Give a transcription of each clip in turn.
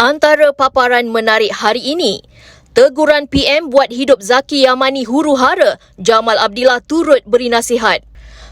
Antara paparan menarik hari ini, teguran PM buat hidup Zaki Yamani huru-hara, Jamal Abdillah turut beri nasihat.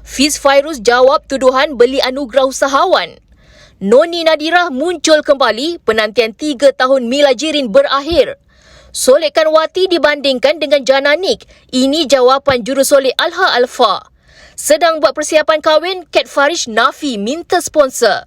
Fiz Fairuz jawab tuduhan beli anugerah usahawan. Noni Nadirah muncul kembali, penantian 3 tahun Mila Jirin berakhir. Solekan Wati dibandingkan dengan Jana Nik, ini jawapan jurusolek Alha Alfa. Sedang buat persiapan kahwin, Kat Farish nafi minta sponsor.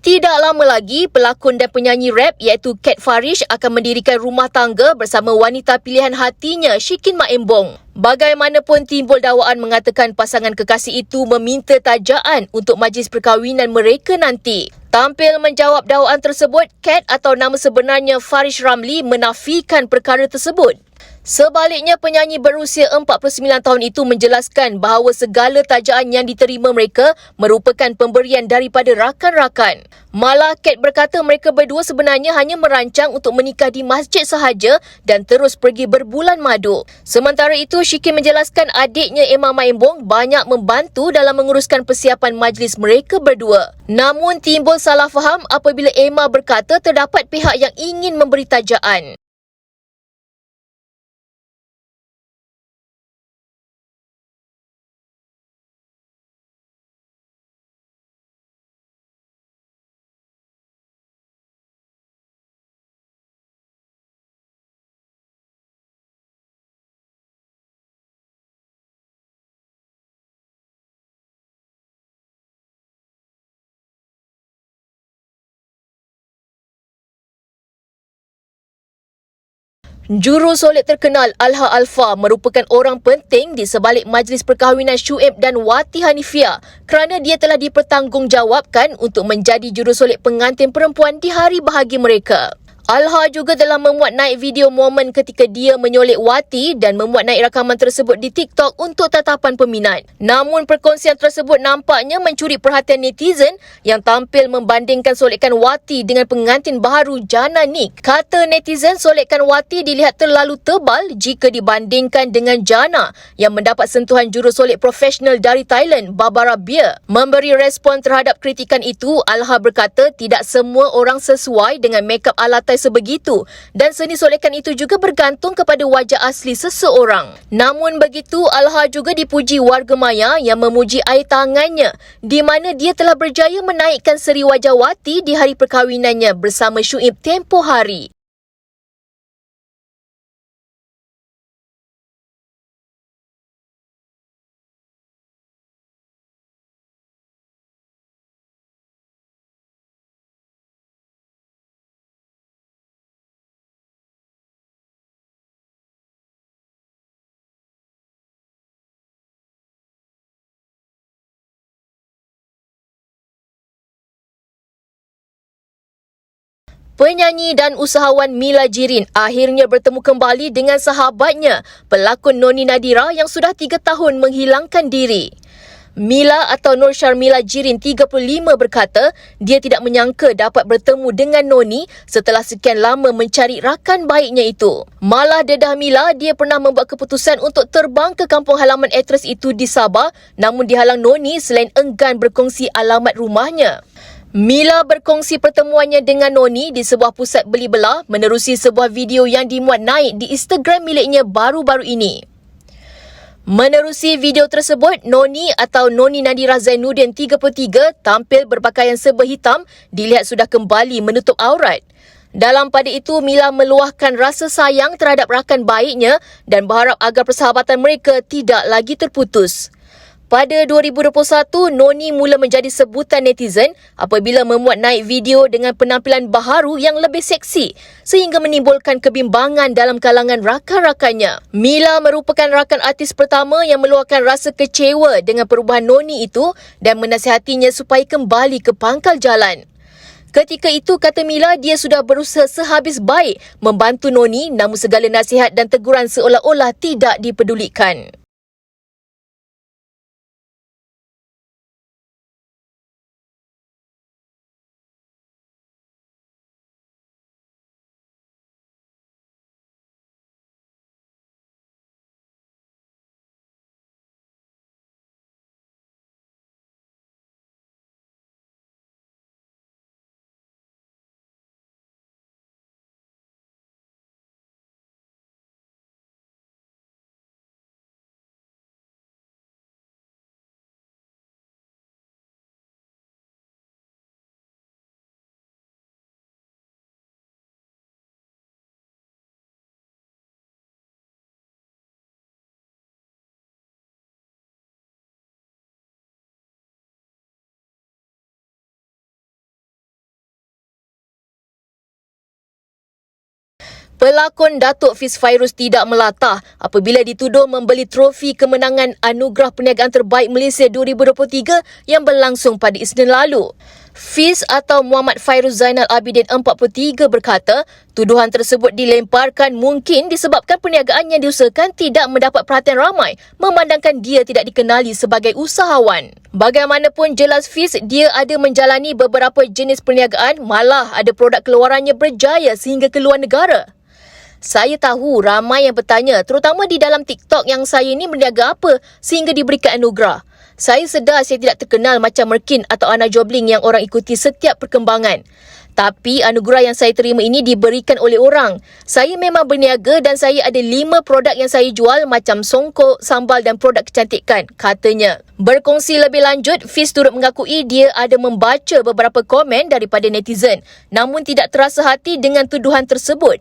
Tidak lama lagi, pelakon dan penyanyi rap iaitu Kat Farish akan mendirikan rumah tangga bersama wanita pilihan hatinya, Shikin Mak Embong. Bagaimanapun timbul dakwaan mengatakan pasangan kekasih itu meminta tajaan untuk majlis perkahwinan mereka nanti. Tampil menjawab dakwaan tersebut, Kat atau nama sebenarnya Farish Ramli menafikan perkara tersebut. Sebaliknya, penyanyi berusia 49 tahun itu menjelaskan bahawa segala tajaan yang diterima mereka merupakan pemberian daripada rakan-rakan. Malah, Kat berkata mereka berdua sebenarnya hanya merancang untuk menikah di masjid sahaja dan terus pergi berbulan madu. Sementara itu, Shikin menjelaskan adiknya Emma Maimbong banyak membantu dalam menguruskan persiapan majlis mereka berdua. Namun, timbul salah faham apabila Emma berkata terdapat pihak yang ingin memberi tajaan. Jurusolek terkenal Alha Alfa merupakan orang penting di sebalik majlis perkahwinan Syuib dan Wati Hanifia kerana dia telah dipertanggungjawabkan untuk menjadi jurusolek pengantin perempuan di hari bahagia mereka. Alha juga telah memuat naik video momen ketika dia menyolek Wati dan memuat naik rakaman tersebut di TikTok untuk tatapan peminat. Namun perkongsian tersebut nampaknya mencuri perhatian netizen yang tampil membandingkan solekan Wati dengan pengantin baharu Jana Nik. Kata netizen, solekan Wati dilihat terlalu tebal jika dibandingkan dengan Jana yang mendapat sentuhan jurusolek profesional dari Thailand, Barbara Beer. Memberi respon terhadap kritikan itu, Alha berkata tidak semua orang sesuai dengan make-up ala Thai sebegitu dan seni solekan itu juga bergantung kepada wajah asli seseorang. Namun begitu, Alha juga dipuji warga maya yang memuji air tangannya di mana dia telah berjaya menaikkan seri wajah Wati di hari perkahwinannya bersama Syuib tempoh hari. Penyanyi dan usahawan Mila Jirin akhirnya bertemu kembali dengan sahabatnya, pelakon Noni Nadirah yang sudah 3 tahun menghilangkan diri. Mila atau Nur Sharmila Jirin 35 berkata dia tidak menyangka dapat bertemu dengan Noni setelah sekian lama mencari rakan baiknya itu. Malah dedah Mila, dia pernah membuat keputusan untuk terbang ke kampung halaman aktris itu di Sabah, namun dihalang Noni selain enggan berkongsi alamat rumahnya. Mila berkongsi pertemuannya dengan Noni di sebuah pusat beli belah menerusi sebuah video yang dimuat naik di Instagram miliknya baru-baru ini. Menerusi video tersebut, Noni atau Noni Nadirah Zainuddin 33 tampil berpakaian serba hitam dilihat sudah kembali menutup aurat. Dalam pada itu, Mila meluahkan rasa sayang terhadap rakan baiknya dan berharap agar persahabatan mereka tidak lagi terputus. Pada 2021, Noni mula menjadi sebutan netizen apabila memuat naik video dengan penampilan baharu yang lebih seksi sehingga menimbulkan kebimbangan dalam kalangan rakan-rakannya. Mila merupakan rakan artis pertama yang meluahkan rasa kecewa dengan perubahan Noni itu dan menasihatinya supaya kembali ke pangkal jalan. Ketika itu, kata Mila, dia sudah berusaha sehabis baik membantu Noni namun segala nasihat dan teguran seolah-olah tidak dipedulikan. Pelakon Datuk Fiz Fairuz tidak melatah apabila dituduh membeli trofi kemenangan Anugerah Perniagaan Terbaik Malaysia 2023 yang berlangsung pada Isnin lalu. Fiz atau Muhammad Fairuz Zainal Abidin 43 berkata, tuduhan tersebut dilemparkan mungkin disebabkan perniagaan yang diusahakan tidak mendapat perhatian ramai memandangkan dia tidak dikenali sebagai usahawan. Bagaimanapun jelas Fiz, dia ada menjalani beberapa jenis perniagaan, malah ada produk keluarannya berjaya sehingga ke luar negara. Saya tahu ramai yang bertanya, terutama di dalam TikTok, yang saya ni berniaga apa sehingga diberikan anugerah. Saya sedar saya tidak terkenal macam Merkin atau Ana Jobling yang orang ikuti setiap perkembangan. Tapi anugerah yang saya terima ini diberikan oleh orang. Saya memang berniaga dan saya ada 5 produk yang saya jual macam songkok, sambal dan produk kecantikan, katanya. Berkongsi lebih lanjut, Fiz turut mengakui dia ada membaca beberapa komen daripada netizen namun tidak terasa hati dengan tuduhan tersebut.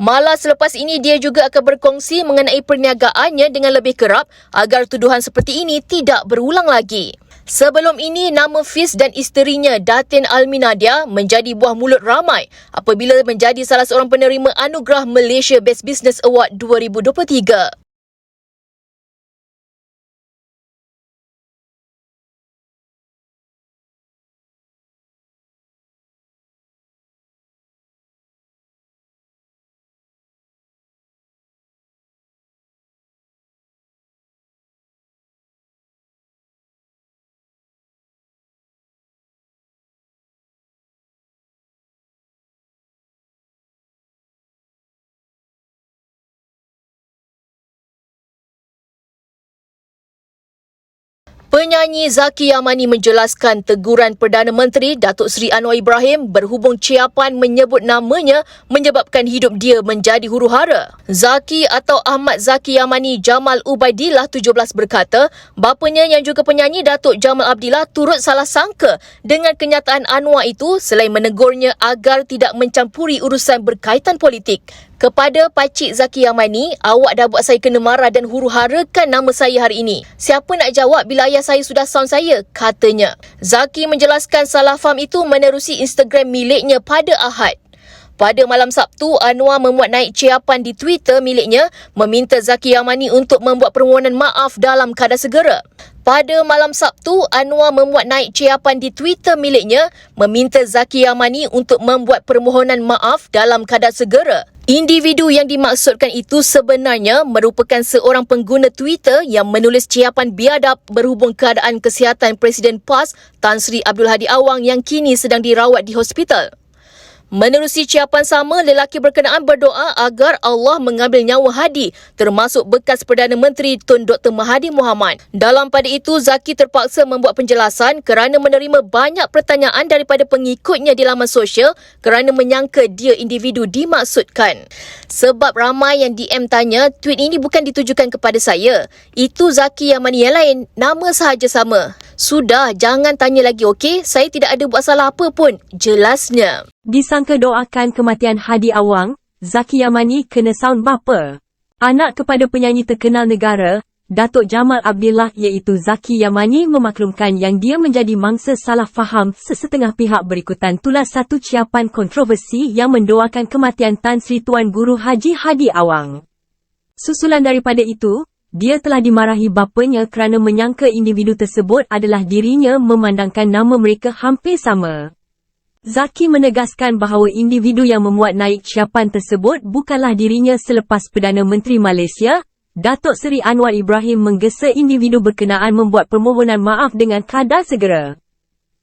Malah selepas ini dia juga akan berkongsi mengenai perniagaannya dengan lebih kerap agar tuduhan seperti ini tidak berulang lagi. Sebelum ini, nama Fiz dan isterinya Datin Almi Nadia menjadi buah mulut ramai apabila menjadi salah seorang penerima Anugerah Malaysia Best Business Award 2023. Penyanyi Zaki Yamani menjelaskan teguran Perdana Menteri Datuk Seri Anwar Ibrahim berhubung ciapan menyebut namanya menyebabkan hidup dia menjadi huru-hara. Zaki atau Ahmad Zaki Yamani Jamal Ubaidillah 17 berkata, bapanya yang juga penyanyi Datuk Jamal Abdillah turut salah sangka dengan kenyataan Anwar itu selain menegurnya agar tidak mencampuri urusan berkaitan politik. Kepada Pakcik Zaki Yamani, awak dah buat saya kena marah dan huru-harakan nama saya hari ini. Siapa nak jawab bila ayah saya sudah sound saya, katanya. Zaki menjelaskan salah faham itu menerusi Instagram miliknya pada Ahad. Pada malam Sabtu, Anwar memuat naik ciapan di Twitter miliknya meminta Zaki Yamani untuk membuat permohonan maaf dalam kadar segera. Pada malam Sabtu, Anwar memuat naik ciapan di Twitter miliknya meminta Zaki Yamani untuk membuat permohonan maaf dalam kadar segera. Individu yang dimaksudkan itu sebenarnya merupakan seorang pengguna Twitter yang menulis ciapan biadab berhubung keadaan kesihatan Presiden PAS Tan Sri Abdul Hadi Awang yang kini sedang dirawat di hospital. Menerusi ciapan sama, lelaki berkenaan berdoa agar Allah mengambil nyawa Hadi, termasuk bekas Perdana Menteri Tun Dr. Mahathir Mohamad. Dalam pada itu, Zaki terpaksa membuat penjelasan kerana menerima banyak pertanyaan daripada pengikutnya di laman sosial kerana menyangka dia individu dimaksudkan. Sebab ramai yang DM tanya, tweet ini bukan ditujukan kepada saya. Itu Zaki Yamani yang lain, nama sahaja sama. Sudah, jangan tanya lagi, okey? Saya tidak ada buat salah apa pun, jelasnya. Disangka doakan kematian Hadi Awang, Zaki Yamani kena sound bapa. Anak kepada penyanyi terkenal negara, Datuk Jamal Abdillah iaitu Zaki Yamani memaklumkan yang dia menjadi mangsa salah faham sesetengah pihak berikutan tulas satu ciapan kontroversi yang mendoakan kematian Tan Sri Tuan Guru Haji Hadi Awang. Susulan daripada itu, dia telah dimarahi bapanya kerana menyangka individu tersebut adalah dirinya memandangkan nama mereka hampir sama. Zaki menegaskan bahawa individu yang memuat naik ciapan tersebut bukanlah dirinya selepas Perdana Menteri Malaysia, Datuk Seri Anwar Ibrahim menggesa individu berkenaan membuat permohonan maaf dengan kadar segera.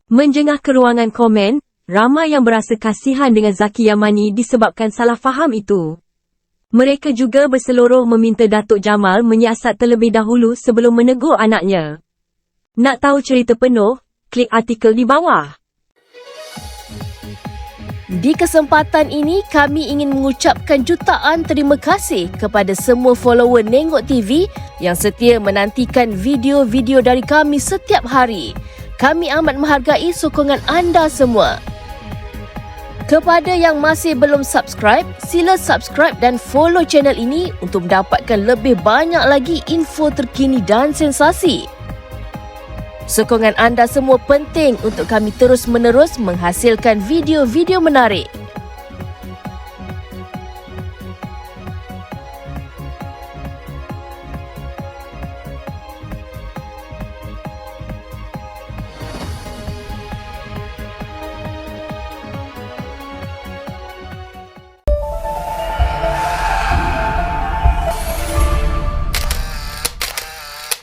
Menjengah ke ruangan komen, ramai yang berasa kasihan dengan Zaki Yamani disebabkan salah faham itu. Mereka juga berseluruh meminta Datuk Jamal menyiasat terlebih dahulu sebelum menegur anaknya. Nak tahu cerita penuh? Klik artikel di bawah. Di kesempatan ini, kami ingin mengucapkan jutaan terima kasih kepada semua follower Nenggok TV yang setia menantikan video-video dari kami setiap hari. Kami amat menghargai sokongan anda semua. Kepada yang masih belum subscribe, sila subscribe dan follow channel ini untuk mendapatkan lebih banyak lagi info terkini dan sensasi. Sokongan anda semua penting untuk kami terus-menerus menghasilkan video-video menarik.